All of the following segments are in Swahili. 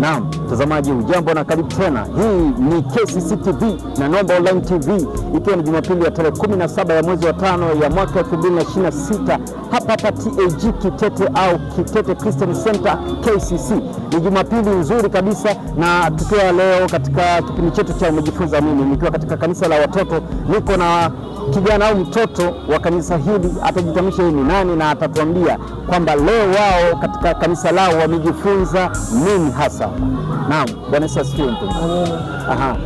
Naam, mtazamaji ujambo na karibu tena. Hii ni KCC TV na Nomba Online TV, ikiwa ni Jumapili ya tarehe 17 ya mwezi wa 5 ya mwaka 2026 hapa TAG Kitete au Kitete Christian Center KCC. Ni Jumapili nzuri kabisa, na tukiwa leo katika kipindi chetu cha umejifunza nini, nikiwa katika kanisa la watoto. Niko na kijana au mtoto wa kanisa hili, atajitamisha yeye ni nani na atatuambia kwamba leo wao katika kanisa lao wamejifunza nini hasa. Naam, Bwana Yesu asifiwe. Aha.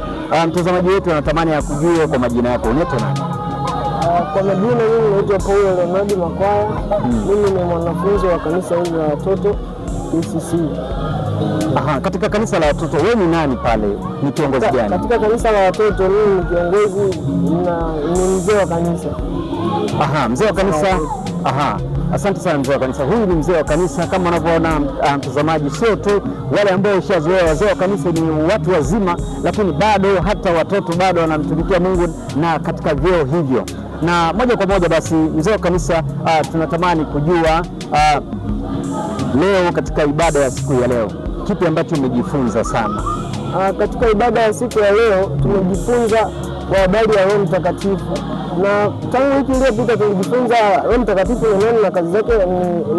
Mtazamaji wetu anatamani ya kujua kwa majina yako, unaitwa nani? Kwa majina mimi naitwa Paulo Leonardo Makwaya. Mimi ni mwanafunzi wa kanisa hili la watoto KCC. Aha, katika kanisa la watoto wewe ni nani pale? Ni kiongozi gani? Katika kanisa la watoto mimi ni kiongozi na ni mzee wa kanisa. Aha, mzee wa kanisa. Aha. Asante sana mzee wa kanisa. Huyu ni mzee wa kanisa, kama unavyoona mtazamaji, sio tu wale ambao ushazoea wazee wa kanisa, ni watu wazima, lakini bado hata watoto bado wanamtumikia Mungu na katika vyeo hivyo. Na moja kwa moja basi, mzee wa kanisa, tunatamani kujua leo katika ibada ya siku ya leo, kipi ambacho umejifunza sana? Katika ibada ya siku ya leo tumejifunza kwa habari ya Roho Mtakatifu, na tangu wiki iliyopita tulijifunza Roho Mtakatifu ni nani na kazi zake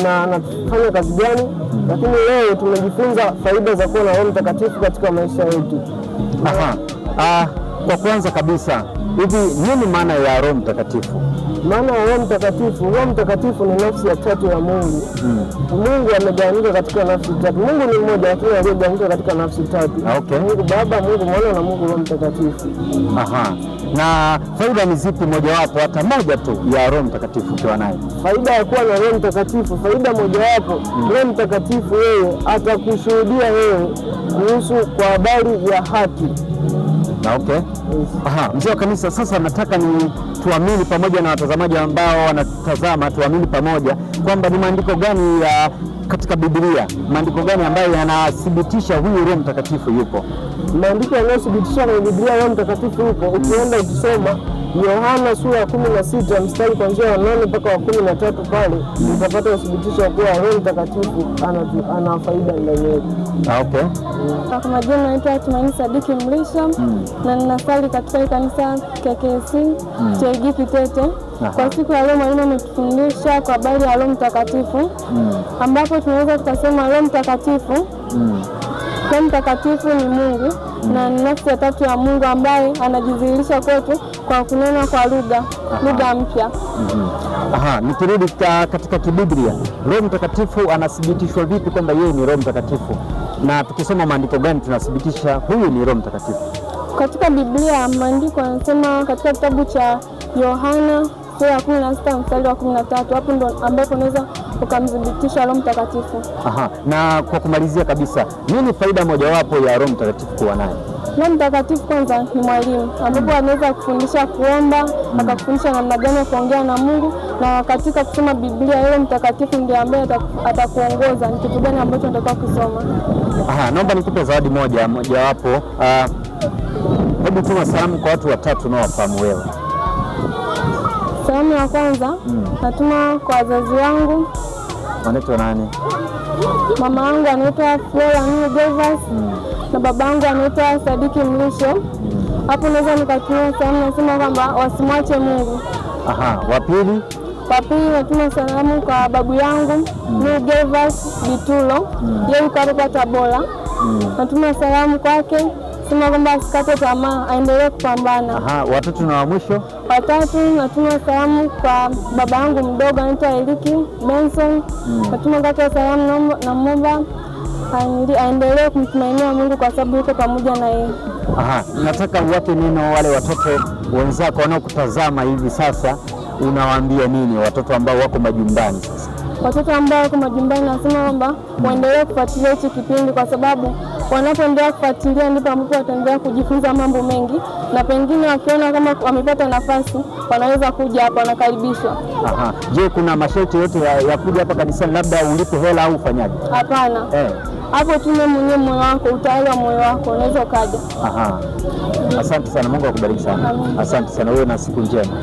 na anafanya kazi gani, lakini leo tumejifunza faida za kuwa na Roho Mtakatifu katika maisha yetu. Kwa kwanza kabisa, hivi nini maana ya Roho Mtakatifu? Maana ya Roho Mtakatifu ni nafsi ya tatu ya Mungu. Mungu amegawanyika katika nafsi tatu. Mungu ni mmoja, lakini aliyegawanyika katika nafsi tatu. Okay. Mungu Baba, Mungu Mwana na Mungu Roho Mtakatifu. Aha. Na faida ni zipi mojawapo, hata moja tu, ya Roho Mtakatifu ukiwa naye? Faida ya kuwa na Roho Mtakatifu, faida mojawapo, Roho Mtakatifu yeye atakushuhudia wewe kuhusu kwa habari ya haki. Okay. Aha, mzee wa kanisa, sasa nataka ni tuamini pamoja na watazamaji ambao wanatazama, tuamini pamoja kwamba ni maandiko gani ya katika Biblia, maandiko gani ambayo yanathibitisha huyu Roho Mtakatifu yupo? Maandiko yanayothibitisha kwenye Biblia Roho Mtakatifu yupo, ukienda ukisoma Yohana sura ya 16 mstari kuanzia wa 8 mpaka wa 13 pale utapata uthibitisho wa kuwa Roho Mtakatifu ana faida ndani yetu. Okay. Kwa majina naitwa Tumaini Sadiki Mlisho na ninasali katika kanisa KKC TAG Kitete. Kwa siku ya leo mwalimu ametufundisha kwa habari ya Roho Mtakatifu, ambapo tunaweza tukasema Roho Mtakatifu Roho Mtakatifu ni Mungu na ni nafsi ya tatu ya Mungu ambaye anajidhihirisha kwetu kwa kunena kwa lugha mpya. Aha, nikirudi katika Kibiblia, Roho Mtakatifu anathibitishwa vipi kwamba yeye ni Roho Mtakatifu? Na tukisoma maandiko gani tunathibitisha huyu ni Roho Mtakatifu? Katika Biblia maandiko yanasema katika kitabu cha Yohana sura ya 16 mstari wa 13, hapo ndo ambapo unaweza ukamthibitisha Roho Mtakatifu. Aha, na kwa kumalizia kabisa, nini faida mojawapo ya Roho Mtakatifu kuwa naye? Roho Mtakatifu kwanza ni mwalimu, ambapo anaweza kufundisha kuomba, akakufundisha namna gani ya kuongea na Mungu, na katika kusoma Biblia Roho Mtakatifu ndiye ambaye atakuongoza ni kitu gani ambacho unataka kusoma. Aha, naomba nikupe zawadi mojawapo. Hebu tuma salamu kwa watu watatu unaowafahamu wewe. Salamu ya kwanza natuma kwa wazazi wangu. Wanaitwa nani? Mama yangu anaitwa Flora Gervas na baba yangu anaitwa Sadiki Mlisho. Hapo naweza nikatumia salamu nasema kwamba wasimwache Mungu. Aha, wa pili? Wa pili natuma salamu kwa babu yangu Gervas Bitulo, yeye yuko hapa Tabora. Natuma salamu kwake, sema kwamba asikate tamaa, aendelee kupambana. Aha, watatu na wa mwisho? Watatu natuma salamu kwa baba yangu mdogo anaitwa Eliki Benson. Natuma kwake salamu, naomba aendelee kumtumainia Mungu kwa sababu yuko pamoja na yeye. Aha, nataka uwape neno wale watoto wenzako wanaokutazama hivi sasa, unawaambia nini watoto ambao wako majumbani sasa? Watoto ambao wako majumbani nasema kwamba waendelee kufuatilia hichi kipindi, kwa sababu wanapoendelea kufuatilia ndipo ambapo wataendelea kujifunza mambo mengi, na pengine wakiona kama wamepata nafasi wanaweza kuja hapa, wanakaribishwa. Aha. Je, kuna masharti yote ya kuja hapa kanisani, labda ulipe hela au ufanyaje? Hapana. Hapo tume mwenyewe moyo wako, utawala moyo wako, unaweza ukaja. Aha. Asante sana, Mungu akubariki sana. Asante sana, wewe na siku njema.